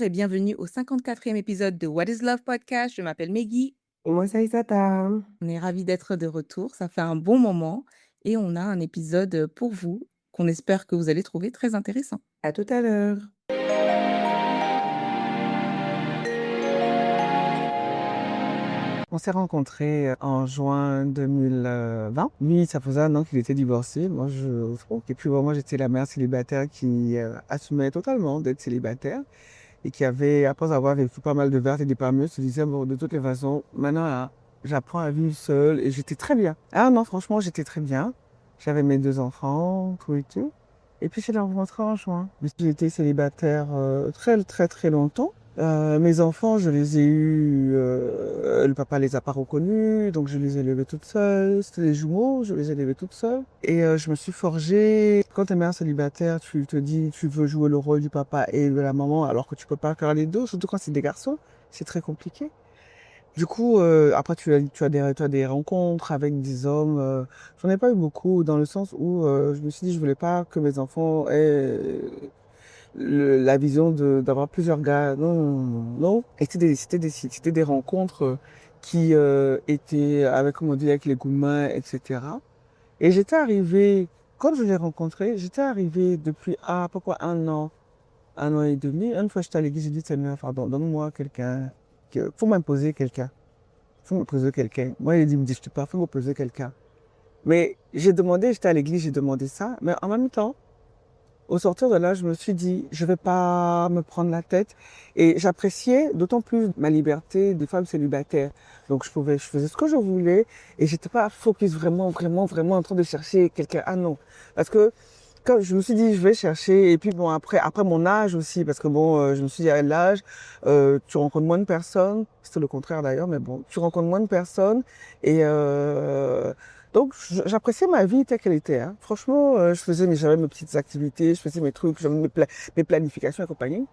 et bienvenue au 54e épisode de What is Love podcast. Je m'appelle Meggy. Moi, ça y Tata. On est ravis d'être de retour. Ça fait un bon moment et on a un épisode pour vous qu'on espère que vous allez trouver très intéressant. À tout à l'heure. On s'est rencontrés en juin 2020. Lui, ça faisait un an qu'il était divorcé. Moi, et puis moi, j'étais la mère célibataire qui assumait totalement d'être célibataire et qui avait, après avoir vécu pas mal de vertes et des pas mieux, se disait, bon, de toutes les façons, maintenant, là, j'apprends à vivre seule et j'étais très bien. Ah non, franchement, j'étais très bien. J'avais mes 2 enfants, tout et tout. Et puis, je l'ai rencontré en juin. J'ai été célibataire très, très, très longtemps. Mes enfants, je les ai eus, le papa les a pas reconnus, donc je les ai élevés toute seule. C'était des jumeaux, je les ai élevés toute seule. Et je me suis forgée. Quand t'es mère célibataire, tu te dis, tu veux jouer le rôle du papa et de la maman, alors que tu peux pas faire les deux, surtout quand c'est des garçons. C'est très compliqué. Du coup, après, tu as des rencontres avec des hommes. J'en ai pas eu beaucoup, dans le sens où je me suis dit, je voulais pas que mes enfants aient la vision d'avoir plusieurs gars. Non, non, non, non. Et c'était des rencontres qui étaient avec, comme on dit, avec les coups de main, etc. Et j'étais arrivée, quand je l'ai rencontré, j'étais arrivée depuis à peu près un an et demi. Une fois, j'étais à l'église, j'ai dit, Seigneur, pardon, donne-moi quelqu'un. Faut m'imposer quelqu'un. Faut m'imposer quelqu'un. Moi, il me dit, je te parle, faut m'imposer quelqu'un. Mais j'ai demandé, j'étais à l'église, j'ai demandé ça. Mais en même temps, au sortir de là, je me suis dit, je vais pas me prendre la tête. Et j'appréciais d'autant plus ma liberté de femme célibataire. Donc je faisais ce que je voulais et j'étais pas focus vraiment, vraiment, vraiment en train de chercher quelqu'un. Ah non. Parce que quand je me suis dit, je vais chercher, et puis bon, après mon âge aussi, parce que bon, je me suis dit, à l'âge, tu rencontres moins de personnes, c'était le contraire d'ailleurs, mais bon, tu rencontres moins de personnes, et donc j'appréciais ma vie telle qu'elle était, hein. Franchement, j'avais mes petites activités, je faisais mes trucs, j'avais mes planifications et compagnie,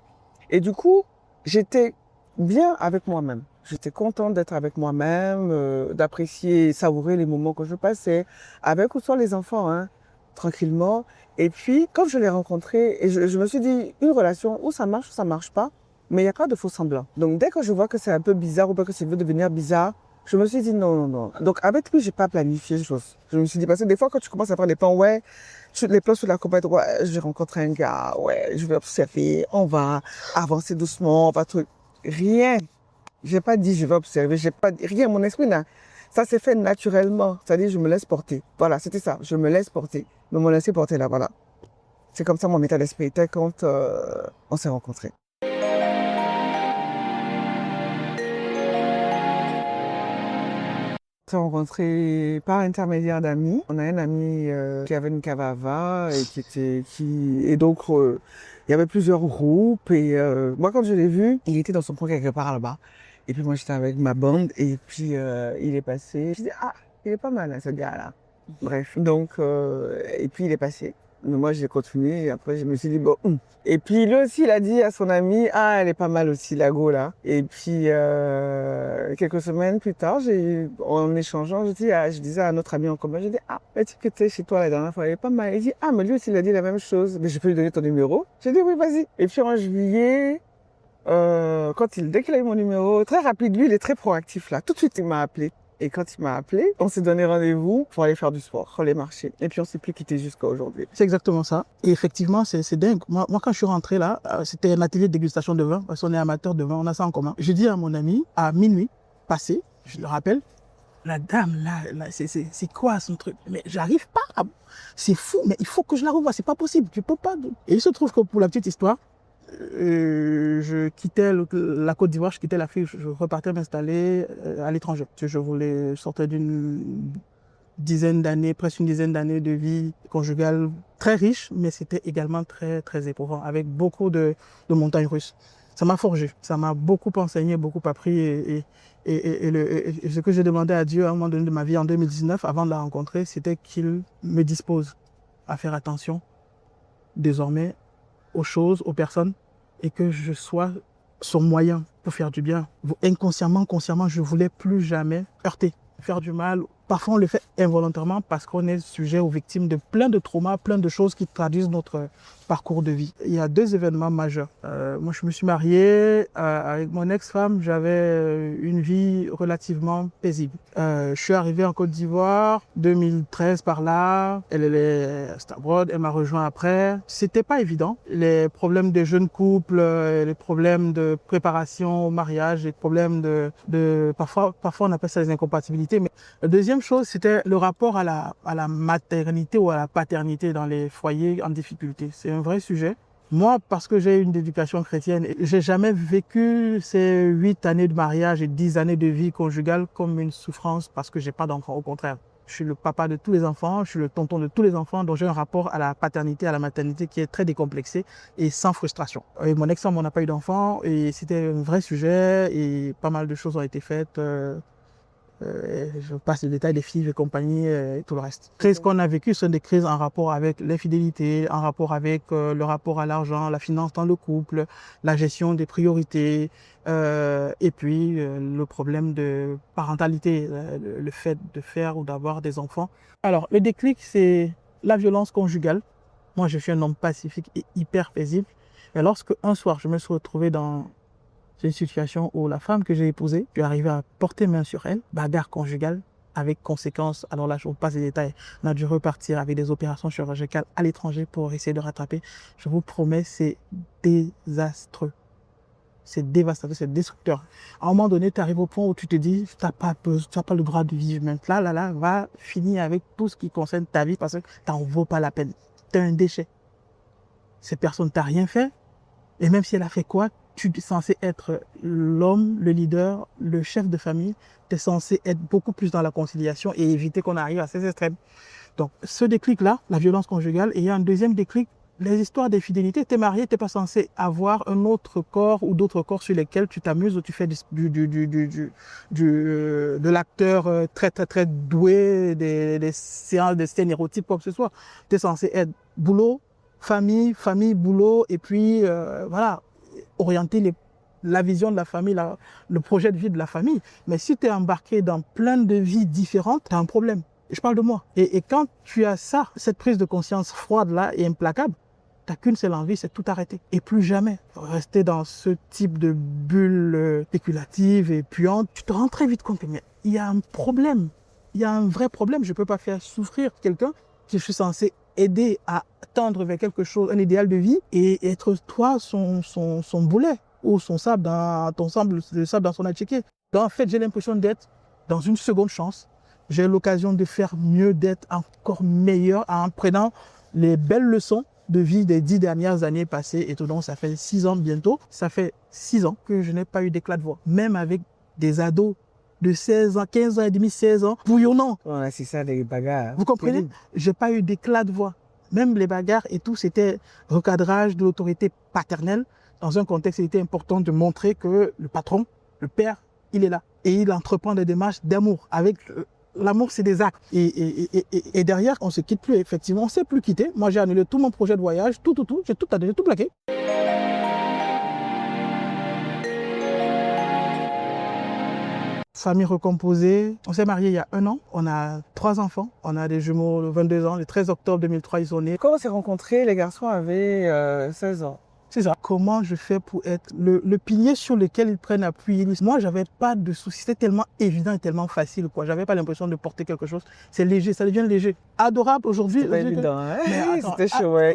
et du coup, j'étais bien avec moi-même. J'étais contente d'être avec moi-même, d'apprécier, savourer les moments que je passais, avec ou sans les enfants, hein, tranquillement. Et puis, quand je l'ai rencontré, et je me suis dit, une relation où ça marche ou ça marche pas, mais il n'y a pas de faux semblant. Donc, dès que je vois que c'est un peu bizarre ou pas que ça veut devenir bizarre, je me suis dit non, non, non. Donc, avec lui, j'ai pas planifié les choses. Je me suis dit, parce que des fois, quand tu commences à faire des plans, ouais, les plans sur la compète, ouais, je vais rencontrer un gars, ouais, je vais observer, on va avancer doucement, on va truc. Rien. J'ai pas dit je vais observer, j'ai pas dit rien. Mon esprit, là, ça s'est fait naturellement. C'est-à-dire, je me laisse porter. Voilà, c'était ça. Je me laisse porter. Me me laisser porter là, voilà. C'est comme ça mon état d'esprit était quand on s'est rencontrés. On s'est rencontrés par intermédiaire d'amis. On a un ami qui avait une cave à vin et et donc il y avait plusieurs groupes et moi quand je l'ai vu, il était dans son coin quelque part là-bas. Et puis moi j'étais avec ma bande et puis il est passé. Je dis ah, il est pas mal hein, ce gars-là. Bref, donc et puis il est passé. Mais moi j'ai continué et après je me suis dit bon. Et puis lui aussi il a dit à son ami ah elle est pas mal aussi la go là. Et puis quelques semaines plus tard en échangeant je disais à notre ami en commun je dis ah mais tu que t'es chez toi la dernière fois elle est pas mal. Il dit ah mais lui aussi il a dit la même chose. Mais je peux lui donner ton numéro. J'ai dit oui vas-y. Et puis en juillet dès qu'il a eu mon numéro très rapide lui il est très proactif là. Tout de suite il m'a appelé. Et quand il m'a appelé, on s'est donné rendez-vous pour aller faire du sport, aller marcher. Et puis on s'est plus quitté jusqu'à aujourd'hui. C'est exactement ça. Et effectivement, c'est dingue. Moi, quand je suis rentré là, c'était un atelier de dégustation de vin, parce qu'on est amateur de vin, on a ça en commun. Je dis à mon ami, à minuit passé, je le rappelle, la dame, là c'est quoi son truc? Mais j'arrive pas. C'est fou, mais il faut que je la revoie, c'est pas possible, je peux pas. Et il se trouve que pour la petite histoire, je quittais la Côte d'Ivoire, je quittais l'Afrique, je repartais m'installer à l'étranger. Je sortais d'une dizaine d'années, presque une dizaine d'années de vie conjugale très riche, mais c'était également très, très éprouvant, avec beaucoup de montagnes russes. Ça m'a forgé, ça m'a beaucoup enseigné, beaucoup appris. Et ce que j'ai demandé à Dieu à un moment donné de ma vie en 2019, avant de la rencontrer, c'était qu'il me dispose à faire attention désormais aux choses, aux personnes, et que je sois son moyen pour faire du bien. Inconsciemment, consciemment, je voulais plus jamais heurter, faire du mal Parfois, on le fait involontairement parce qu'on est sujet aux victimes de plein de traumas, plein de choses qui traduisent notre parcours de vie. Il y a 2 événements majeurs. Moi, je me suis marié avec mon ex-femme. J'avais une vie relativement paisible. Je suis arrivé en Côte d'Ivoire 2013 par là. Elle est abroad. Elle m'a rejoint après. C'était pas évident. Les problèmes des jeunes couples, les problèmes de préparation au mariage, les problèmes parfois on appelle ça des incompatibilités. Mais la deuxième chose, c'était le rapport à la maternité ou à la paternité dans les foyers en difficulté. C'est un vrai sujet. Moi, parce que j'ai une éducation chrétienne, j'ai jamais vécu ces 8 années de mariage et 10 années de vie conjugale comme une souffrance parce que j'ai pas d'enfants. Au contraire, je suis le papa de tous les enfants, je suis le tonton de tous les enfants, donc j'ai un rapport à la paternité, à la maternité qui est très décomplexé et sans frustration. Et mon ex-femme, on n'a pas eu d'enfants et c'était un vrai sujet et pas mal de choses ont été faites. Je passe les détails des filles et compagnie et tout le reste. Les crises qu'on a vécues sont des crises en rapport avec l'infidélité, en rapport avec le rapport à l'argent, la finance dans le couple, la gestion des priorités et puis le problème de parentalité, le fait de faire ou d'avoir des enfants. Alors, le déclic, c'est la violence conjugale. Moi, je suis un homme pacifique et hyper paisible. Et lorsque un soir, je me suis retrouvé dans une situation où la femme que j'ai épousée, je suis arrivé à porter main sur elle, bagarre conjugale, avec conséquences. Alors là, je vous passe les détails. On a dû repartir avec des opérations chirurgicales à l'étranger pour essayer de rattraper. Je vous promets, c'est désastreux. C'est dévastateur, c'est destructeur. À un moment donné, tu arrives au point où tu te dis, tu n'as pas le droit de vivre. Même là, va finir avec tout ce qui concerne ta vie parce que tu n'en vaut pas la peine. Tu es un déchet. Cette personne t'a rien fait. Et même si elle a fait quoi, tu es censé être l'homme, le leader, le chef de famille. Tu es censé être beaucoup plus dans la conciliation et éviter qu'on arrive à ces extrêmes. Donc, ce déclic-là, la violence conjugale, et il y a un deuxième déclic, les histoires d'infidélité. Tu es marié, tu n'es pas censé avoir un autre corps ou d'autres corps sur lesquels tu t'amuses ou tu fais de l'acteur très, très, très doué, des séances, des scènes érotiques, quoi que ce soit. Tu es censé être boulot, famille, boulot, et puis voilà, orienter la vision de la famille, le projet de vie de la famille. Mais si tu es embarqué dans plein de vies différentes, tu as un problème. Et je parle de moi. Et quand tu as ça, cette prise de conscience froide-là et implacable, tu n'as qu'une seule envie, c'est tout arrêter. Et plus jamais rester dans ce type de bulle spéculative et puante. Tu te rends très vite compte qu'il y a un problème. Il y a un vrai problème. Je ne peux pas faire souffrir quelqu'un que je suis censé aider à tendre vers quelque chose, un idéal de vie, et être toi son boulet ou son sable le sable dans son échiquier. Donc en fait, j'ai l'impression d'être dans une seconde chance. J'ai l'occasion de faire mieux, d'être encore meilleur en prenant les belles leçons de vie des 10 dernières années passées. Et tout, donc ça fait 6 ans bientôt. Ça fait 6 ans que je n'ai pas eu d'éclat de voix. Même avec des ados de 16 ans, 15 ans et demi, 16 ans, bouillonnant. Ouais, c'est ça, des bagarres. Vous comprenez? J'ai pas eu d'éclat de voix. Même les bagarres et tout, c'était recadrage de l'autorité paternelle. Dans un contexte, il était important de montrer que le patron, le père, il est là. Et il entreprend des démarches d'amour. Avec l'amour, c'est des actes. Et derrière, on se quitte plus. Effectivement, on ne s'est plus quitté. Moi, j'ai annulé tout mon projet de voyage, tout. J'ai tout plaqué. Famille recomposée. On s'est marié il y a 1 an. On a 3 enfants. On a des jumeaux de 22 ans. Le 13 octobre 2003, ils sont nés. Quand on s'est rencontrés, les garçons avaient 16 ans. C'est ça. Comment je fais pour être le pilier sur lequel ils prennent appui? Moi, j'avais pas de soucis. C'était tellement évident et tellement facile, quoi. J'avais pas l'impression de porter quelque chose. C'est léger, ça devient léger. Adorable aujourd'hui. C'était pas évident, hein? Mais c'était chaud, ouais.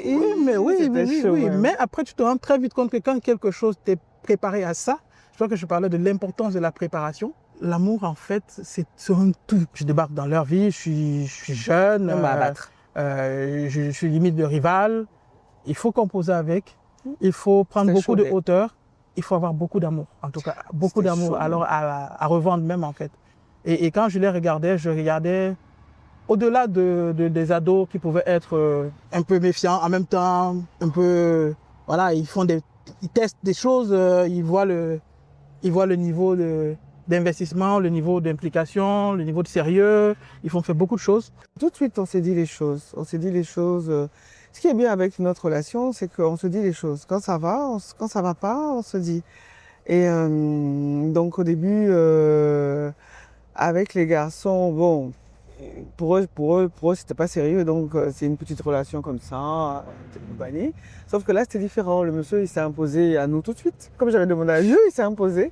Oui. Mais après, tu te rends très vite compte que quand quelque chose t'est préparé à ça, je crois que je parlais de l'importance de la préparation. L'amour, en fait, c'est un tout. Je débarque dans leur vie, je suis jeune. On va abattre. Je suis limite de rival. Il faut composer avec. Il faut prendre beaucoup de hauteur. Il faut avoir beaucoup d'amour. En tout cas, beaucoup d'amour. Alors, à revendre même, en fait. Et quand je les regardais, au-delà des ados qui pouvaient être un peu méfiants, en même temps, un peu, voilà, ils testent des choses, ils voient le niveau d'investissement, le niveau d'implication, le niveau de sérieux. Ils font faire beaucoup de choses. Tout de suite, on s'est dit les choses. Ce qui est bien avec notre relation, c'est qu'on se dit les choses. Quand ça va, quand ça va pas, on se dit. Et donc au début, avec les garçons, bon, pour eux, c'était pas sérieux, donc c'est une petite relation comme ça, de compagnie. Sauf que là, c'était différent. Le monsieur, il s'est imposé à nous tout de suite. Comme j'avais demandé à lui, il s'est imposé.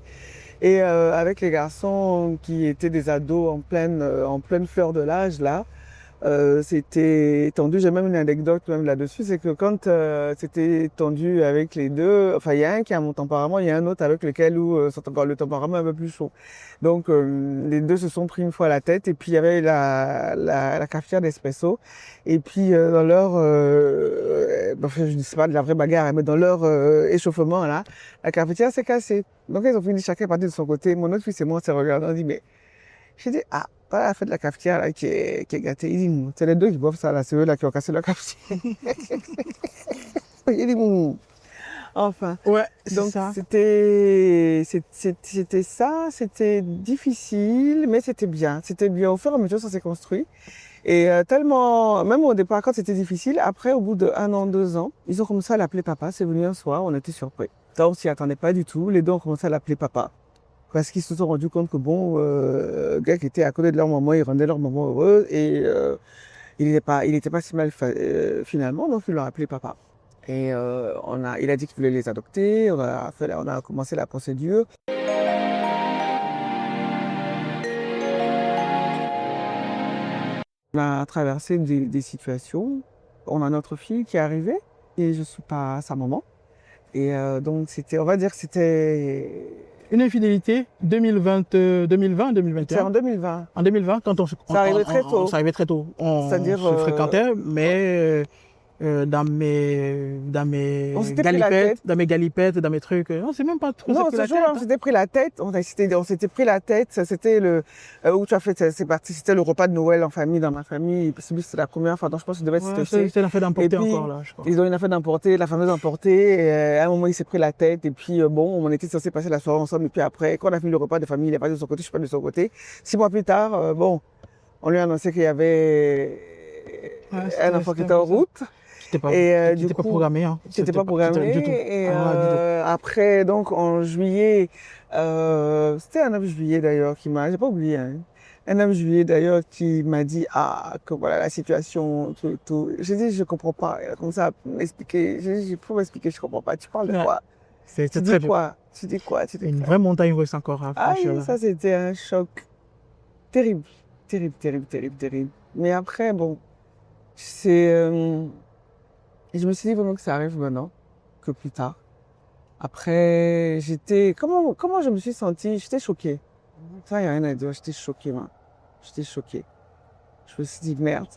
Et avec les garçons qui étaient des ados en pleine fleur de l'âge, là, c'était tendu. J'ai même une anecdote même là-dessus, c'est que quand c'était tendu avec les deux, enfin il y a un qui a mon tempérament, il y a un autre avec lequel où le tempérament est un peu plus chaud. Donc les deux se sont pris une fois la tête et puis il y avait la cafetière d'espresso et puis dans leur, enfin, je ne sais pas de la vraie bagarre, mais dans leur échauffement là, la cafetière s'est cassée. Donc ils ont fini chacun parti de son côté. Mon autre fils et moi on s'est regardé, on dit mais j'ai dit, ah, pas la fête de la cafetière là, qui est gâtée. Il dit, c'est les deux qui boivent ça là, c'est eux là qui ont cassé la cafetière. Il dit, enfin. Ouais, c'est Donc ça. c'était ça, c'était difficile, mais c'était bien. C'était bien. Au fur et à mesure, ça s'est construit. Et tellement, même au départ, quand c'était difficile, après, au bout de 1 an, 2 ans, ils ont commencé à l'appeler papa. C'est venu un soir, on était surpris. Ça, on s'y attendait pas du tout. Les deux ont commencé à l'appeler papa. Parce qu'ils se sont rendus compte que bon, le gars qui était à côté de leur maman, il rendait leur maman heureuse et il était pas si mal finalement, donc ils l'ont appelé papa. Et il a dit qu'il voulait les adopter, on a commencé la procédure. On a traversé des situations. On a notre fille qui est arrivée et je suis pas sa maman. Et donc on va dire que c'était Une infidélité 2020, 2020, c'était 2021. en 2020. En 2020, quand Ça arrivait très tôt. ça arrivait très tôt. On C'est-à-dire, se fréquentait, mais on s'était pris la tête. dans mes galipettes, dans mes trucs, on s'est même pas trop Non, pris la ce jour, tête. on s'était pris la tête. On s'était pris la tête. C'était où tu as fait, c'est parti. C'était le repas de Noël en famille, dans ma famille. C'était la première fois. Donc je pense que je devais Ouais, être c'était l'affaire Et d'emporter puis, encore là, je crois. ils ont une affaire d'emporter, la fameuse emportée. Et, à un moment, il s'est pris la tête. Et puis, bon, on était censé passer la soirée ensemble. Et puis après, quand on a fini le repas de famille, il est parti de son côté, je suis pas de son côté. 6 mois plus tard, bon, on lui a annoncé qu'il y avait Ouais, un enfant qui était en route. Qui Du n'était pas coup, programmé. Hein. c'était pas programmé. Du tout. Et Ah, du tout. après, donc en juillet, c'était un 9 juillet d'ailleurs j'ai pas oublié, hein. Un 9 juillet d'ailleurs qui m'a dit, ah, que voilà la situation, tout, tout. J'ai dit, je comprends pas. Il a commencé à m'expliquer. J'ai dit, faut m'expliquer, je comprends pas. Tu parles de Ouais. quoi? C'est Tu très dis dur. quoi? Tu dis quoi? Tu dis Une quoi? vraie montagne russe encore à Ah franchir oui, là. ça c'était un choc terrible, terrible, terrible, terrible, terrible. Mais après, bon, c'est, et je me suis dit vraiment que ça arrive maintenant, que plus tard. Après, comment je me suis sentie? J'étais choquée. Ça, il n'y a rien à dire, j'étais choquée, moi. J'étais choquée. Je me suis dit, merde.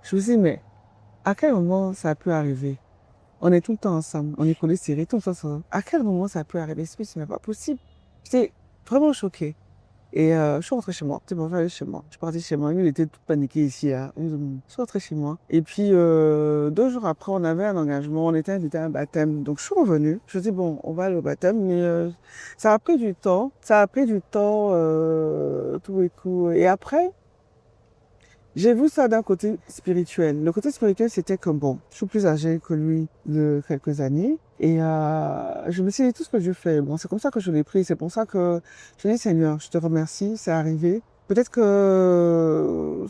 Je me suis dit, mais à quel moment ça a pu arriver? On est tout le temps ensemble, on est collés serrés, tout le temps ensemble. À quel moment ça a pu arriver? C'est même pas possible. J'étais vraiment choquée. Et je suis rentrée chez moi. C'est bon, j'allais chez moi. Je suis partie chez moi. Lui, il était tout paniqué ici. Hein. Je suis rentrée chez moi. Et puis, 2 jours après, on avait un engagement. On était invité à un baptême. Donc, je suis revenue. Je dis, bon, on va aller au baptême. Mais ça a pris du temps. Ça a pris du temps, tout et tout. Et après, j'ai vu ça d'un côté spirituel. Le côté spirituel, c'était que bon, je suis plus âgée que lui de quelques années. Et je me suis dit, tout ce que je fais, bon, c'est comme ça que je l'ai pris. C'est pour ça que je dis, Seigneur, je te remercie, c'est arrivé. Peut-être que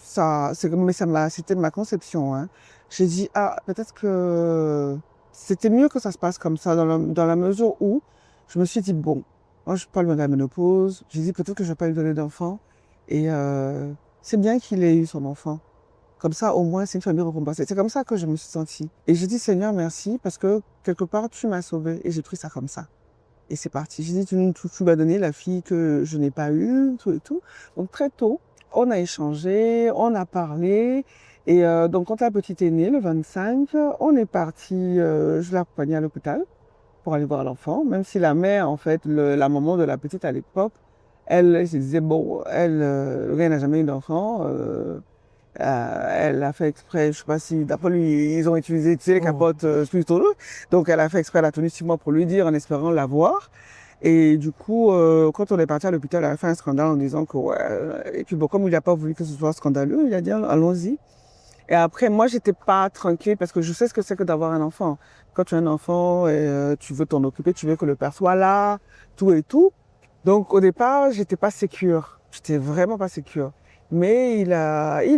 c'était ma conception, hein. J'ai dit, ah, peut-être que c'était mieux que ça se passe comme ça, dans la mesure où je me suis dit, bon, moi, je parle de la ménopause. J'ai dit, peut-être que je vais pas lui donner d'enfant. Et c'est bien qu'il ait eu son enfant. Comme ça, au moins, c'est une famille récompensée. C'est comme ça que je me suis sentie. Et j'ai dit, Seigneur, merci, parce que quelque part, tu m'as sauvée. Et j'ai pris ça comme ça. Et c'est parti. J'ai dit, tu m'as donné la fille que je n'ai pas eue, tout et tout. Donc, très tôt, on a échangé, on a parlé. Et donc, quand la petite est née, le 25, on est parti, je l'ai accompagnée à l'hôpital pour aller voir l'enfant. Même si la mère, en fait, la maman de la petite à l'époque, elle se disait, bon, le gars n'a jamais eu d'enfant. Elle a fait exprès, je sais pas si, d'après lui, ils ont utilisé, tu sais, les capotes plutôt lourdes. Donc, elle a fait exprès, elle a tenu 6 mois pour lui dire, en espérant l'avoir. Et du coup, quand on est parti à l'hôpital, elle a fait un scandale en disant que, ouais. Et puis, bon, comme il n'a pas voulu que ce soit scandaleux, il a dit, allons-y. Et après, moi, j'étais pas tranquille parce que je sais ce que c'est que d'avoir un enfant. Quand tu as un enfant et tu veux t'en occuper, tu veux que le père soit là, tout et tout. Donc, au départ, j'étais pas sécure. J'étais vraiment pas sécure. Mais il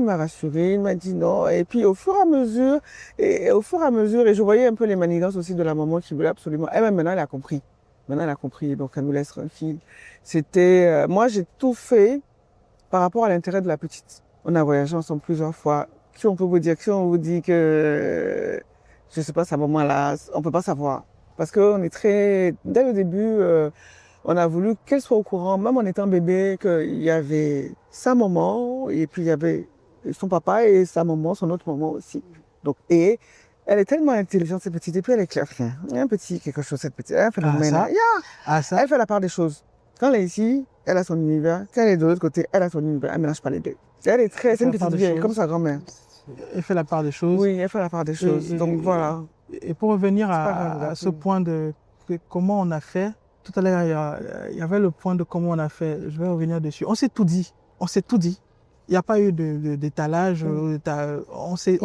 m'a rassuré, il m'a dit non. Et puis au fur et à mesure, et je voyais un peu les manigances aussi de la maman qui voulait absolument. Elle-même, maintenant, elle a compris. Maintenant, elle a compris, donc elle nous laisse tranquille. Moi, j'ai tout fait par rapport à l'intérêt de la petite. On a voyagé ensemble plusieurs fois. Si on vous dit que, je sais pas, sa maman là, on peut pas savoir. Parce qu'on est dès le début, on a voulu qu'elle soit au courant, même en étant bébé, qu'il y avait sa maman, et puis il y avait son papa et sa maman, son autre maman aussi. Donc, et elle est tellement intelligente, cette petite, et puis elle est claire. Il y a un petit quelque chose, cette petite, un Ah, phénomène. ça. Ah, ça. Elle fait la part des choses. Quand elle est ici, elle a son univers. Quand elle est de l'autre côté, elle a son univers. Elle ne mélange pas les deux. C'est Elle fait une la part petite des vieille, choses. comme sa grand-mère. Elle fait la part des choses. Oui, elle fait la part des choses. Donc voilà. Et pour revenir C'est pas grave, à ce point de comment on a fait, tout à l'heure, il y avait le point de comment on a fait. Je vais revenir dessus. On s'est tout dit. On s'est tout dit. Il n'y a pas eu d'étalage. Il On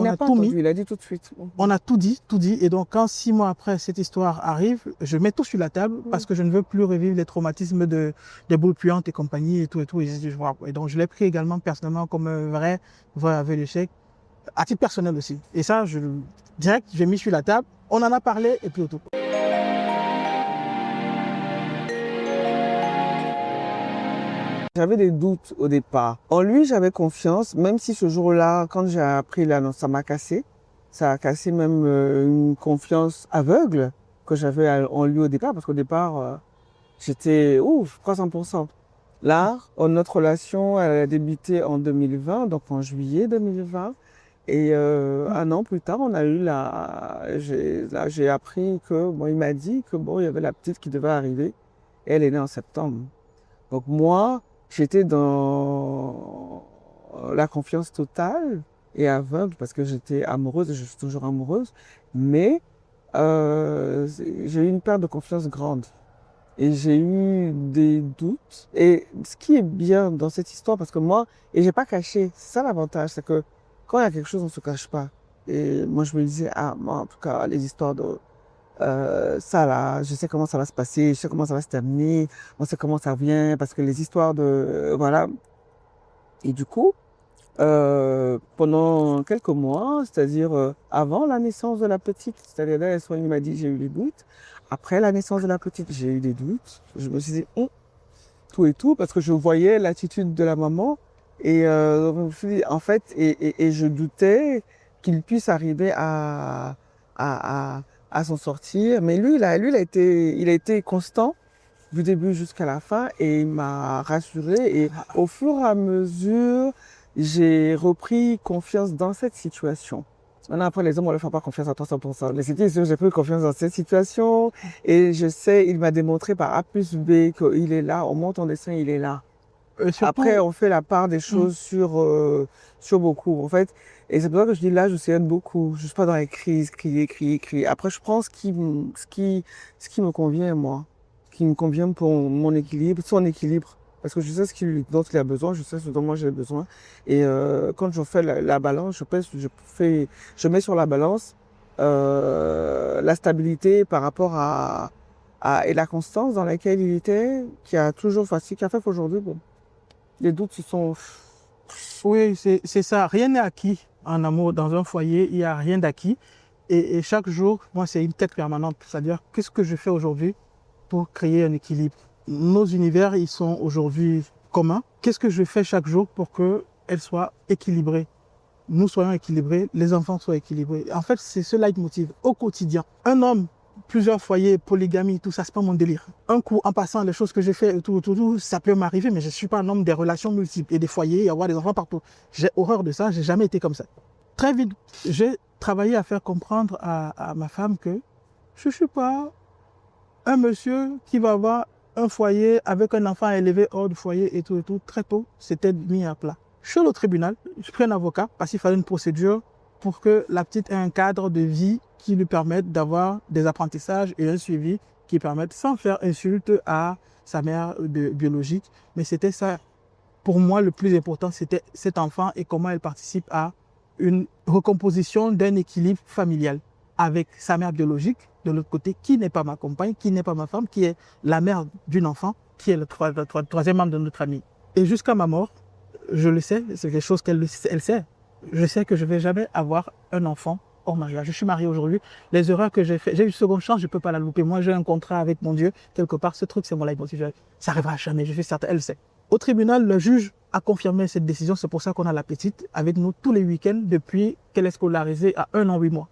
n'a a pas tout entendu, mis. il a dit tout de suite. On a tout dit, tout dit. Et donc, quand 6 mois après cette histoire arrive, je mets tout sur la table parce que je ne veux plus revivre les traumatismes des boules puantes et compagnie et tout et tout. Et donc, je l'ai pris également personnellement comme un vrai aveu d'échec, à titre personnel aussi. Et ça, direct, j'ai mis sur la table. On en a parlé et puis tout. J'avais des doutes au départ. En lui, j'avais confiance, même si ce jour-là, quand j'ai appris l'annonce, ça m'a cassé. Ça a cassé même une confiance aveugle que j'avais en lui au départ, parce qu'au départ, j'étais 300%. Là, notre relation, elle a débuté en 2020, donc en juillet 2020. Et un an plus tard, j'ai appris que, bon, il m'a dit que bon, il y avait la petite qui devait arriver. Et elle est née en septembre. Donc moi, j'étais dans la confiance totale et aveugle parce que j'étais amoureuse et je suis toujours amoureuse. Mais j'ai eu une perte de confiance grande. Et j'ai eu des doutes. Et ce qui est bien dans cette histoire, parce que moi, et j'ai pas caché, c'est ça l'avantage, c'est que quand il y a quelque chose, on se cache pas. Et moi, je me disais, moi, en tout cas, les histoires de ça là, je sais comment ça va se passer, je sais comment ça va se terminer, on sait comment ça vient, parce que les histoires voilà. Et du coup, pendant quelques mois, c'est-à-dire avant la naissance de la petite, c'est-à-dire là, il m'a dit j'ai eu des doutes. Après la naissance de la petite, j'ai eu des doutes. Je me suis dit, tout et tout, parce que je voyais l'attitude de la maman. Et je me suis dit, en fait, et je doutais qu'il puisse arriver à s'en sortir. Mais lui, il a été constant du début jusqu'à la fin et il m'a rassuré. Et au fur et à mesure, j'ai repris confiance dans cette situation. Maintenant, après, les hommes, on ne leur fait pas confiance à 300%. Mais c'était sûr, j'ai pris confiance dans cette situation. Et je sais, il m'a démontré par A plus B qu'il est là. On monte en dessin, il est là. Surtout, Après, on fait la part des choses sur beaucoup, en fait. Et c'est pour ça que je dis là, je sillonne beaucoup. Je suis pas dans les crises, crier. Après, je prends ce qui me convient, moi. Ce qui me convient pour mon équilibre, son équilibre. Parce que je sais dont il a besoin, je sais ce dont moi j'ai besoin. Et quand je fais la balance, je mets sur la balance la stabilité par rapport et la constance dans laquelle il était, qui a fait qu'aujourd'hui, bon, les doutes se sont... oui, c'est ça. Rien n'est acquis en amour. Dans un foyer, il n'y a rien d'acquis. Et chaque jour, moi, c'est une quête permanente. C'est-à-dire, qu'est-ce que je fais aujourd'hui pour créer un équilibre? Nos univers, ils sont aujourd'hui communs. Qu'est-ce que je fais chaque jour pour qu'elles soient équilibrées? Nous soyons équilibrés, les enfants soient équilibrés. En fait, c'est ce leitmotiv au quotidien. Un homme, plusieurs foyers, polygamie, tout ça, c'est pas mon délire. Un coup, en passant, les choses que j'ai fait, tout, ça peut m'arriver, mais je suis pas un homme des relations multiples et des foyers, avoir des enfants partout. J'ai horreur de ça, j'ai jamais été comme ça. Très vite, j'ai travaillé à faire comprendre à ma femme que je suis pas un monsieur qui va avoir un foyer avec un enfant élevé hors du foyer et tout. Très tôt, c'était mis à plat. Je suis au tribunal, je pris un avocat parce qu'il fallait une procédure pour que la petite ait un cadre de vie qui lui permette d'avoir des apprentissages et un suivi qui permettent, sans faire insulte à sa mère biologique, mais c'était ça. Pour moi, le plus important, c'était cet enfant et comment elle participe à une recomposition d'un équilibre familial avec sa mère biologique, de l'autre côté, qui n'est pas ma compagne, qui n'est pas ma femme, qui est la mère d'une enfant, qui est le troisième membre de notre famille. Et jusqu'à ma mort, je le sais, c'est quelque chose elle sait. Je sais que je vais jamais avoir un enfant hors mariage. Je suis marié aujourd'hui. Les erreurs que j'ai faites, j'ai eu une seconde chance, je peux pas la louper. Moi, j'ai un contrat avec mon Dieu. Quelque part, ce truc, c'est mon leitmotiv. Ça arrivera jamais, je suis certain, elle sait. Au tribunal, le juge a confirmé cette décision. C'est pour ça qu'on a la petite avec nous tous les week-ends depuis qu'elle est scolarisée à 1 an, 8 mois.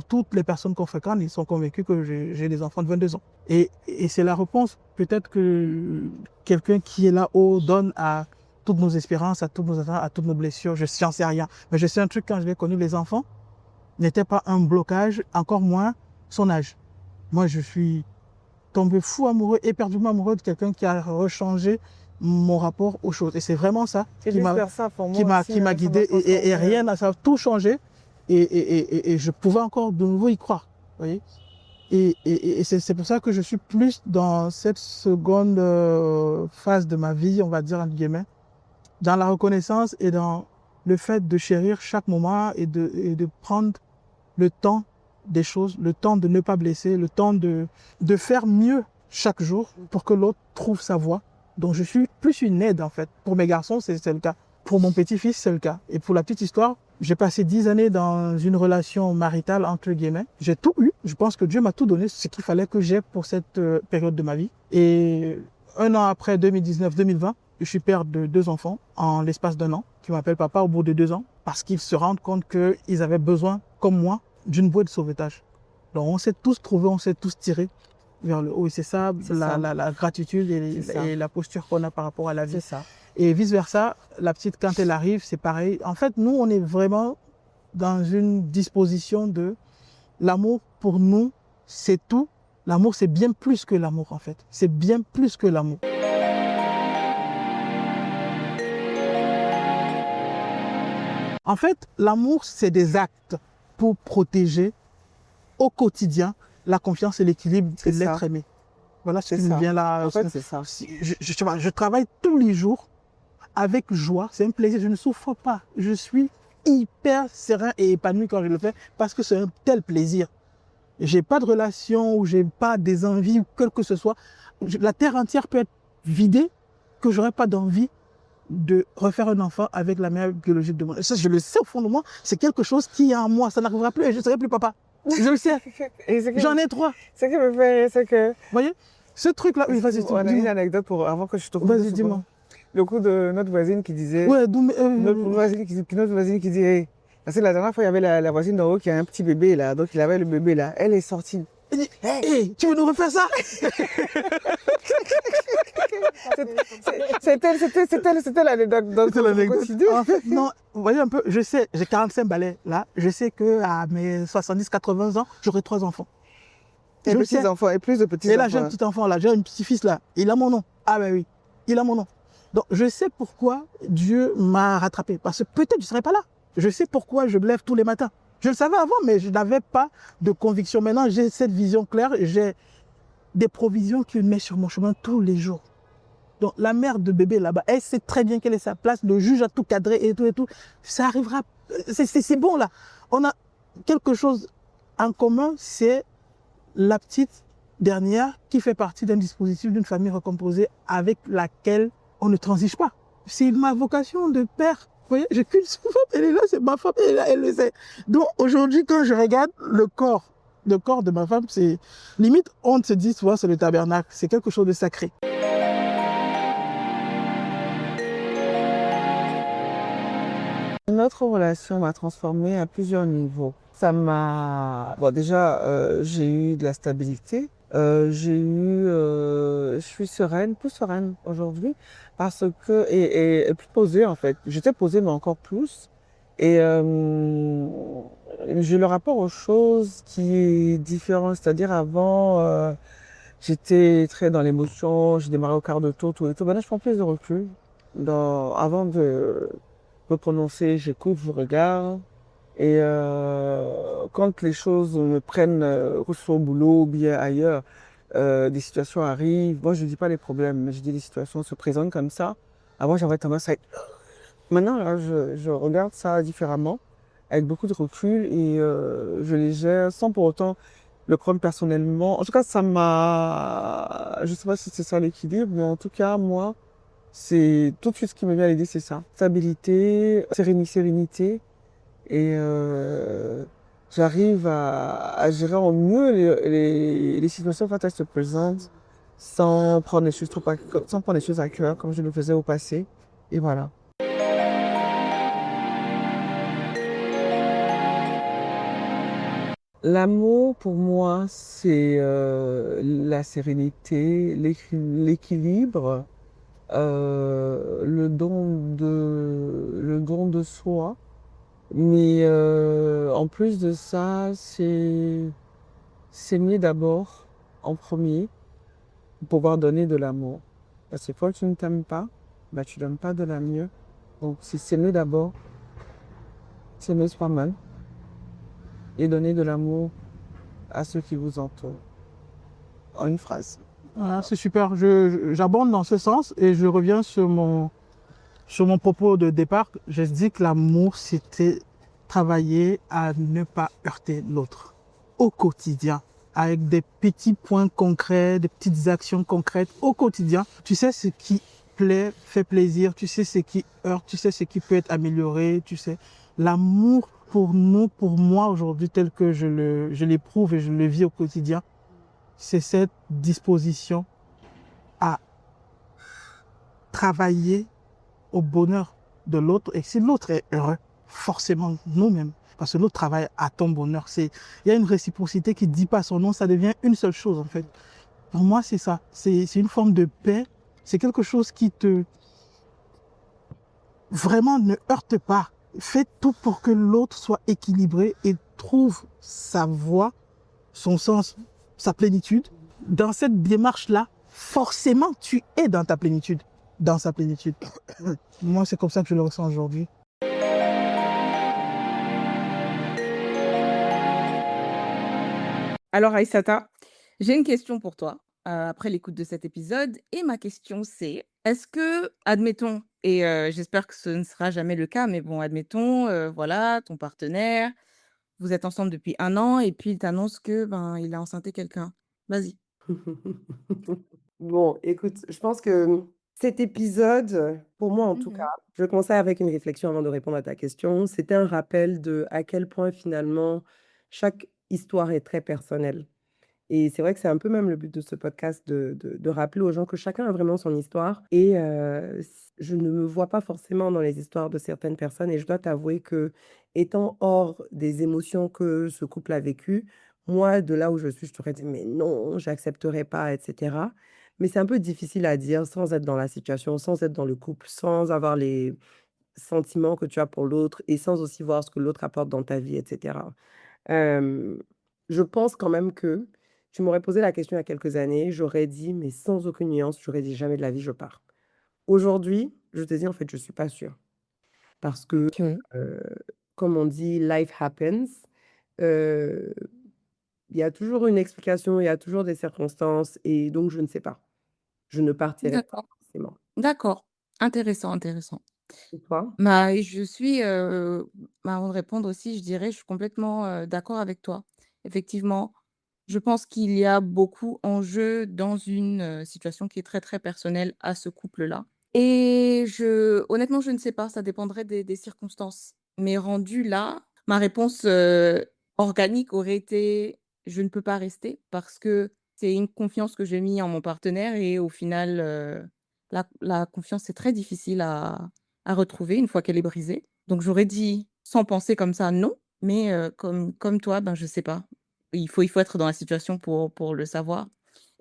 Toutes les personnes qu'on fréquente, ils sont convaincus que j'ai des enfants de 22 ans. Et c'est la réponse. Peut-être que quelqu'un qui est là-haut donne à toutes nos espérances, à tous nos attentes, à toutes nos blessures. Je n'en sais rien. Mais je sais un truc, quand je l'ai connu, les enfants n'étaient pas un blocage, encore moins son âge. Moi, je suis tombé fou amoureux, éperdument amoureux de quelqu'un qui a rechangé mon rapport aux choses. Et c'est vraiment ça qui m'a guidé. Et rien n'a ça a tout changé. Et je pouvais encore de nouveau y croire. Vous voyez, et c'est pour ça que je suis plus dans cette seconde phase de ma vie, on va dire, entre guillemets, dans la reconnaissance et dans le fait de chérir chaque moment et de prendre le temps des choses, le temps de ne pas blesser, le temps de faire mieux chaque jour pour que l'autre trouve sa voie. Donc je suis plus une aide en fait. Pour mes garçons, c'est le cas. Pour mon petit-fils, c'est le cas. Et pour la petite histoire, j'ai passé 10 années dans une relation maritale, entre guillemets. J'ai tout eu. Je pense que Dieu m'a tout donné, ce qu'il fallait que j'ai pour cette période de ma vie. Et 1 an après, 2019-2020, je suis père de 2 enfants en l'espace d'1 an, qui m'appellent papa au bout de 2 ans, parce qu'ils se rendent compte qu'ils avaient besoin, comme moi, d'une bouée de sauvetage. Donc on s'est tous trouvés, on s'est tous tirés vers le haut. Et c'est ça, la gratitude et la posture qu'on a par rapport à la vie. C'est ça. Et vice-versa, la petite, quand elle arrive, c'est pareil. En fait, nous, on est vraiment dans une disposition de l'amour pour nous, c'est tout. L'amour, c'est bien plus que l'amour, en fait. C'est bien plus que l'amour. En fait, l'amour, c'est des actes pour protéger au quotidien la confiance et l'équilibre de l'être aimé. Voilà ce qui me vient là. En fait, c'est ça. Je travaille tous les jours avec joie, c'est un plaisir, je ne souffre pas. Je suis hyper serein et épanoui quand je le fais parce que c'est un tel plaisir. J'ai pas de relation ou j'ai pas des envies ou quel que ce soit. La terre entière peut être vidée que j'aurais pas d'envie de refaire un enfant avec la mère biologique de moi. Ça, je le sais au fond de moi, c'est quelque chose qui est en moi, ça n'arrivera plus et je ne serai plus papa. Je le sais. J'en ai 3. Ce qui me fait, c'est que... Vous voyez, ce truc-là, oui, vas-y. On a une anecdote avant que je te coupe. Vas-y, dis-moi. Le coup de notre voisine qui disait... Ouais, notre voisine qui disait... Parce que la dernière fois, il y avait la voisine d'en haut qui a un petit bébé là. Donc, il avait le bébé là. Elle est sortie. Elle dit, hey, tu veux nous refaire ça? C'était l'anecdote. En fait, non, vous voyez un peu, je sais, j'ai 45 balais là. Je sais qu'à mes 70-80 ans, j'aurai 3 enfants. Et petits-enfants, et plus de petits-enfants. Et là, j'ai un petit enfant là, j'ai un petit-fils là. Il a mon nom. Ah ben oui, il a mon nom. Donc, je sais pourquoi Dieu m'a rattrapé. Parce que peut-être je ne serais pas là. Je sais pourquoi je me lève tous les matins. Je le savais avant, mais je n'avais pas de conviction. Maintenant, j'ai cette vision claire. J'ai des provisions qu'il met sur mon chemin tous les jours. Donc, la mère de bébé là-bas, elle sait très bien quelle est sa place. Le juge a tout cadré et tout et tout. Ça arrivera. C'est bon là. On a quelque chose en commun, c'est la petite dernière qui fait partie d'un dispositif d'une famille recomposée avec laquelle on ne transige pas. C'est ma vocation de père. Vous voyez, j'ai qu'une seule femme, elle est là, c'est ma femme, elle est là, elle le sait. Donc aujourd'hui, quand je regarde le corps de ma femme, c'est limite, on se dit souvent c'est le tabernacle, c'est quelque chose de sacré. Notre relation m'a transformée à plusieurs niveaux. Ça m'a... Bon, déjà, j'ai eu de la stabilité. Je suis sereine, plus sereine aujourd'hui, parce que... Et plus posée, en fait. J'étais posée, mais encore plus. Et j'ai le rapport aux choses qui est différent. C'est-à-dire, avant, j'étais très dans l'émotion, j'ai démarré au quart de tour, tout et tout. Maintenant, je prends plus de recul. Avant de me prononcer, j'écoute, je regarde. Et quand les choses me prennent, que ce soit au boulot ou bien ailleurs, des situations arrivent. Moi, je dis pas les problèmes, mais je dis les situations se présentent comme ça. Avant, j'avais tendance à être... Maintenant, là, je regarde ça différemment, avec beaucoup de recul et je les gère sans pour autant le prendre personnellement. En tout cas, je sais pas si c'est ça l'équilibre, mais en tout cas, moi, c'est tout de suite ce qui me vient à l'idée, c'est ça. Stabilité, sérénité. Et j'arrive à gérer au mieux les situations quand elles se présentent sans prendre les choses sans prendre les choses à cœur comme je le faisais au passé. Et voilà. L'amour, pour moi, c'est la sérénité, l'équilibre, le don de soi. Mais en plus de ça, c'est s'aimer d'abord, en premier, pour pouvoir donner de l'amour. Parce que quand tu ne t'aimes pas, bah, tu donnes pas de la mieux. Donc, c'est s'aimer d'abord, s'aimer soi-même et donner de l'amour à ceux qui vous entourent. En une phrase. Voilà, c'est super. J'abonde dans ce sens et je reviens sur mon propos de départ. J'ai dit que l'amour, c'était travailler à ne pas heurter l'autre au quotidien, avec des petits points concrets, des petites actions concrètes au quotidien. Tu sais ce qui plaît, fait plaisir, tu sais ce qui heurte, tu sais ce qui peut être amélioré, tu sais. L'amour pour nous, pour moi aujourd'hui, tel que je l'éprouve et je le vis au quotidien, c'est cette disposition à travailler au bonheur de l'autre. Et si l'autre est heureux, forcément nous-mêmes, parce que l'autre travaille à ton bonheur. Il y a une réciprocité qui ne dit pas son nom, ça devient une seule chose en fait. Pour moi, c'est ça. C'est une forme de paix. C'est quelque chose qui te vraiment ne heurte pas. Fais tout pour que l'autre soit équilibré et trouve sa voie, son sens, sa plénitude. Dans cette démarche-là, forcément, tu es dans ta plénitude, dans sa plénitude. Moi, c'est comme ça que je le ressens aujourd'hui. Alors Aïssata, j'ai une question pour toi, après l'écoute de cet épisode et ma question c'est: est-ce que, admettons et j'espère que ce ne sera jamais le cas, mais bon, admettons, voilà, ton partenaire, vous êtes ensemble depuis 1 an et puis il t'annonce que, ben, il a enceinté quelqu'un. Vas-y. Bon, écoute, je pense que, cet épisode, pour moi en tout cas, Mmh. je vais commencer avec une réflexion avant de répondre à ta question. C'était un rappel de à quel point finalement chaque histoire est très personnelle. Et c'est vrai que c'est un peu même le but de ce podcast de rappeler aux gens que chacun a vraiment son histoire et je ne me vois pas forcément dans les histoires de certaines personnes et je dois t'avouer que, étant hors des émotions que ce couple a vécues, moi, de là où je suis, je t'aurais dit: «Mais non, j'accepterai pas» et cetera. Mais c'est un peu difficile à dire sans être dans la situation, sans être dans le couple, sans avoir les sentiments que tu as pour l'autre et sans aussi voir ce que l'autre apporte dans ta vie et cetera. Hem, je pense quand même que tu m'aurais posé la question il y a quelques années, j'aurais dit, mais sans aucune nuance, j'aurais dit: «Jamais de la vie, je pars». Aujourd'hui, je te dis, en fait, je suis pas sûre parce que, OK. heu, comme on dit: «Life happens». Heu, il y a toujours une explication, il y a toujours des circonstances et donc je ne sais pas. Je ne partirai pas D'accord, forcément. d'accord. Intéressant, intéressant. Et toi? Bah, et je suis, bah, avant de répondre aussi, je dirais, je suis complètement, d'accord avec toi. Effectivement, je pense qu'il y a beaucoup en jeu dans une, situation qui est très, très personnelle à ce couple-là et honnêtement, je ne sais pas, ça dépendrait des circonstances. Mais rendu là, ma réponse, organique aurait été: «Je ne peux pas rester» parce que c'est une confiance que j'ai mis en mon partenaire et au final, la confiance, c'est très difficile à retrouver une fois qu'elle est brisée. Donc j'aurais dit, sans penser comme ça, non, mais comme toi, ben, je sais pas. Il faut être dans la situation pour le savoir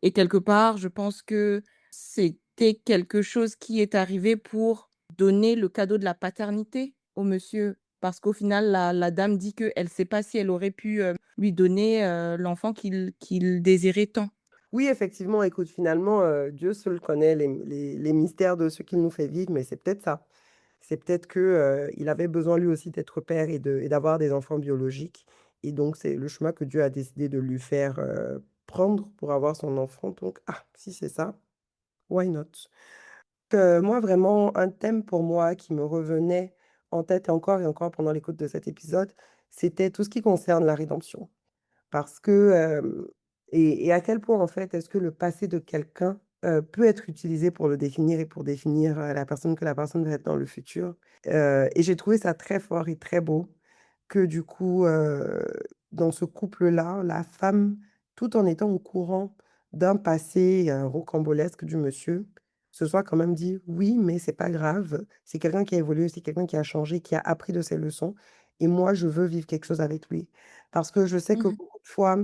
et quelque part, je pense que c'était quelque chose qui est arrivé pour donner le cadeau de la paternité au monsieur. Parce qu'au final, la dame dit qu'elle ne sait pas si elle aurait pu, lui donner, l'enfant qu'il désirait tant. Oui, effectivement, écoute, finalement, Dieu seul connaît les mystères de ce qu'il nous fait vivre, mais c'est peut-être ça. C'est peut-être que, il avait besoin lui aussi d'être père et d'avoir des enfants biologiques et donc c'est le chemin que Dieu a décidé de lui faire, prendre pour avoir son enfant donc ah, si c'est ça, why not? Moi vraiment un thème pour moi qui me revenait en tête et encore pendant l'écoute de cet épisode, c'était tout ce qui concerne la rédemption. Parce que, et à quel point, en fait, est-ce que le passé de quelqu'un, peut être utilisé pour le définir et pour définir, la personne que la personne va être dans le futur? Et j'ai trouvé ça très fort et très beau que du coup, dans ce couple-là, la femme, tout en étant au courant d'un passé, rocambolesque du monsieur, se soit quand même dit: «Oui, mais c'est pas grave, c'est quelqu'un qui a évolué, c'est quelqu'un qui a changé, qui a appris de ses leçons et moi, je veux vivre quelque chose avec lui». Parce que je sais que Mmh. beaucoup de fois,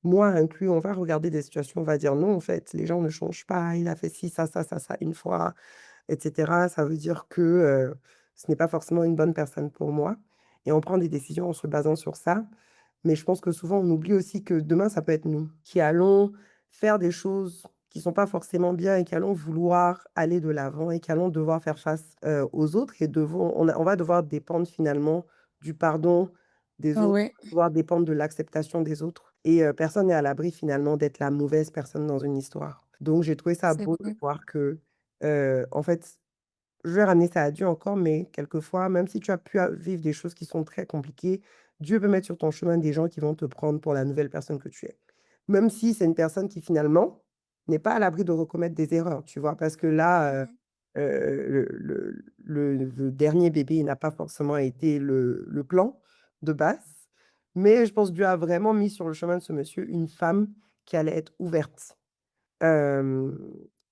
moi inclus, on va regarder des situations, on va dire: «Non, en fait, les gens ne changent pas, il a fait ci, ça une fois et cetera. Ça veut dire que, ce n'est pas forcément une bonne personne pour moi» et on prend des décisions en se basant sur ça. Mais je pense que souvent, on oublie aussi que demain, ça peut être nous qui allons faire des choses qui sont pas forcément bien et qui allons vouloir aller de l'avant et qui allons devoir faire face, aux autres et devons on va devoir dépendre finalement du pardon des autres, Ouais, devoir dépendre de l'acceptation des autres et personne n'est à l'abri finalement d'être la mauvaise personne dans une histoire. Donc j'ai trouvé ça c'est beau de vrai. voir que, en fait, je vais ramener ça à Dieu encore, mais quelquefois, même si tu as pu vivre des choses qui sont très compliquées, Dieu peut mettre sur ton chemin des gens qui vont te prendre pour la nouvelle personne que tu es. Même si c'est une personne qui finalement n'est pas à l'abri de recommettre des erreurs, tu vois? Parce que là, Mmh. le dernier bébé n'a pas forcément été le plan de base, mais je pense que Dieu a vraiment mis sur le chemin de ce monsieur une femme qui allait être ouverte. Hem,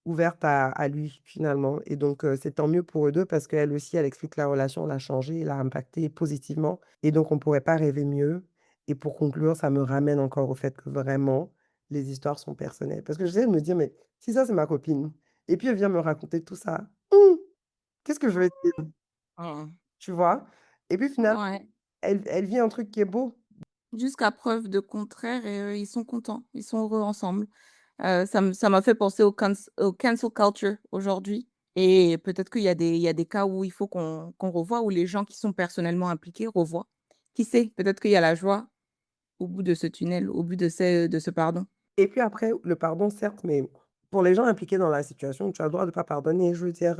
ouverte à lui finalement et donc c'est tant mieux pour eux 2 parce qu'elle aussi, elle explique que la relation l'a changée, l'a impacté positivement et donc on pourrait pas rêver mieux et pour conclure, ça me ramène encore au fait que vraiment les histoires sont personnelles. Parce que j'essaie de me dire: «Mais si ça, c'est ma copine et puis elle vient me raconter tout ça, qu'est-ce que je vais dire?» Mmh. Tu vois? Et puis finalement, Ouais. elle vit un truc qui est beau. Jusqu'à preuve de contraire et ils sont contents, ils sont heureux ensemble. Ça m'a fait penser au cancel culture aujourd'hui et peut-être qu'il y a des cas où il faut qu'on revoie, où les gens qui sont personnellement impliqués revoient. Qui sait? Peut-être qu'il y a la joie au bout de ce tunnel, au bout de ce pardon. Et puis après, le pardon, certes, mais pour les gens impliqués dans la situation, tu as le droit de pas pardonner. Je veux dire,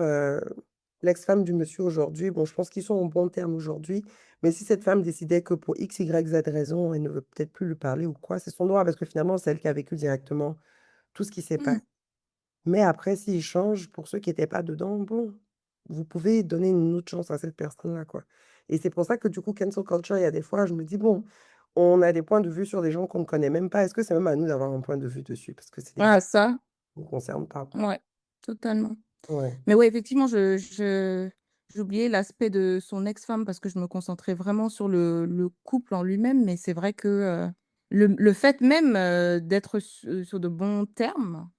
l'ex-femme du monsieur aujourd'hui, bon, je pense qu'ils sont en bons termes aujourd'hui, mais si cette femme décidait que pour X, Y, Z raison, elle ne veut peut-être plus lui parler ou quoi, c'est son droit parce que finalement, c'est elle qui a vécu directement tout ce qui s'est passé. Mmh. Mais après, s'il change, pour ceux qui étaient pas dedans, bon, vous pouvez donner une autre chance à cette personne-là, quoi. Et c'est pour ça que du coup, cancel culture, il y a des fois, je me dis: «Bon, on a des points de vue sur des gens qu'on ne connaît même pas. Est-ce que c'est même à nous d'avoir un point de vue dessus? Parce que c'est des gens Ah ça, qui ne nous concernent pas». ouais, totalement. Ouais, Mais ouais, effectivement, j'oubliais l'aspect de son ex-femme parce que je me concentrais vraiment sur le couple en lui-même, mais c'est vrai que, le fait même, d'être sur de bons termes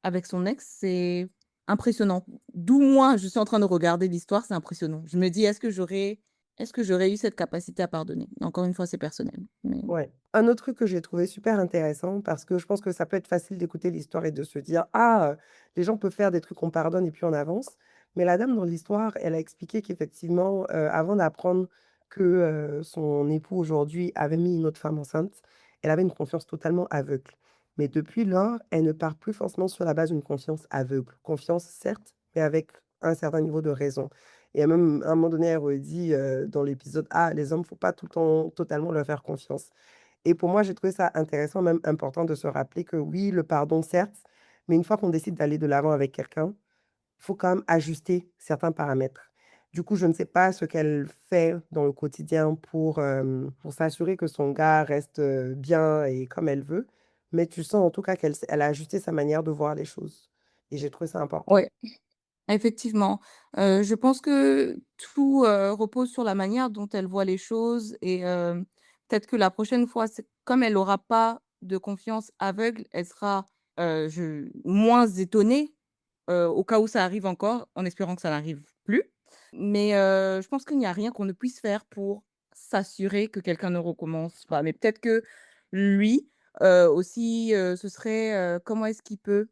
avec son ex, c'est impressionnant. D'où moi, je suis en train de regarder l'histoire, c'est impressionnant. Je me dis: est-ce que j'aurais eu cette capacité à pardonner?» Encore une fois, c'est personnel, mais ouais. Un autre truc que j'ai trouvé super intéressant, parce que je pense que ça peut être facile d'écouter l'histoire et de se dire: «Ah, les gens peuvent faire des trucs, on pardonne et puis on avance». Mais la dame dans l'histoire, elle a expliqué qu'effectivement, avant d'apprendre que, son époux aujourd'hui avait mis une autre femme enceinte, elle avait une confiance totalement aveugle. Mais depuis lors, elle ne part plus forcément sur la base d'une confiance aveugle. Confiance certes, mais avec un certain niveau de raison. Et à même à un moment donné, elle redit, dans l'épisode: «Ah, les hommes, faut pas tout le temps totalement leur faire confiance». Et pour moi, j'ai trouvé ça intéressant, même important de se rappeler que oui, le pardon, certes, mais une fois qu'on décide d'aller de l'avant avec quelqu'un, il faut quand même ajuster certains paramètres. Du coup, je ne sais pas ce qu'elle fait dans le quotidien pour s'assurer que son gars reste, bien et comme elle veut, mais tu sens en tout cas elle a ajusté sa manière de voir les choses et j'ai trouvé ça important. ouais. Effectivement, je pense que tout, repose sur la manière dont elle voit les choses et peut-être que la prochaine fois, c'est comme elle aura pas de confiance aveugle, elle sera, je moins étonnée, au cas où ça arrive encore, en espérant que ça n'arrive plus. Mais je pense qu'il n'y a rien qu'on ne puisse faire pour s'assurer que quelqu'un ne recommence pas. Mais peut-être que lui, aussi, ce serait, comment est-ce qu'il peut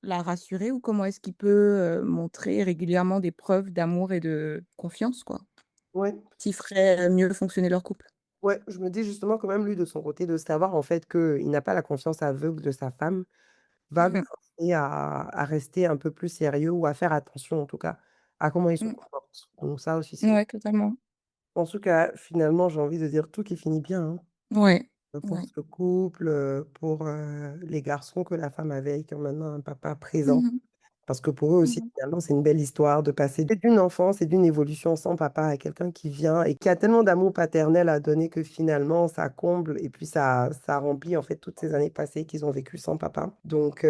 la rassurer ou comment est-ce qu'il peut, montrer régulièrement des preuves d'amour et de confiance, quoi? Ouais, Qui ferait, mieux fonctionner leur couple? ouais, je me dis justement quand même lui de son côté de savoir en fait qu'il n'a pas la confiance aveugle de sa femme, va le Mmh forcer à rester un peu plus sérieux ou à faire attention en tout cas à comment il se mh. comporte. Donc ça aussi c'est Ouais, totalement. en tout cas, finalement, j'ai envie de dire tout qui finit bien, hein. Ouais. pour Ouais. ce couple, pour, les garçons que la femme avait et qui ont maintenant un papa présent. Mmh mh. Parce que pour eux aussi, Mmh. finalement, c'est une belle histoire de passer d'une enfance et d'une évolution sans papa à quelqu'un qui vient et qui a tellement d'amour paternel à donner que finalement ça comble et puis ça remplit en fait toutes ces années passées qu'ils ont vécues sans papa. Donc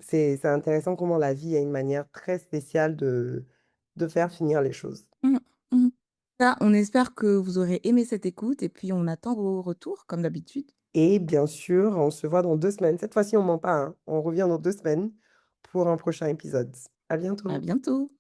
c'est intéressant comment la vie a une manière très spéciale de faire finir les choses. Mmh. Mmh. Ça, on espère que vous aurez aimé cette écoute et puis on attend vos retours comme d'habitude. Et bien sûr, on se voit dans 2 semaines. Cette fois-ci, on ment pas, hein. On revient dans 2 semaines pour un prochain épisode. À À bientôt. bientôt.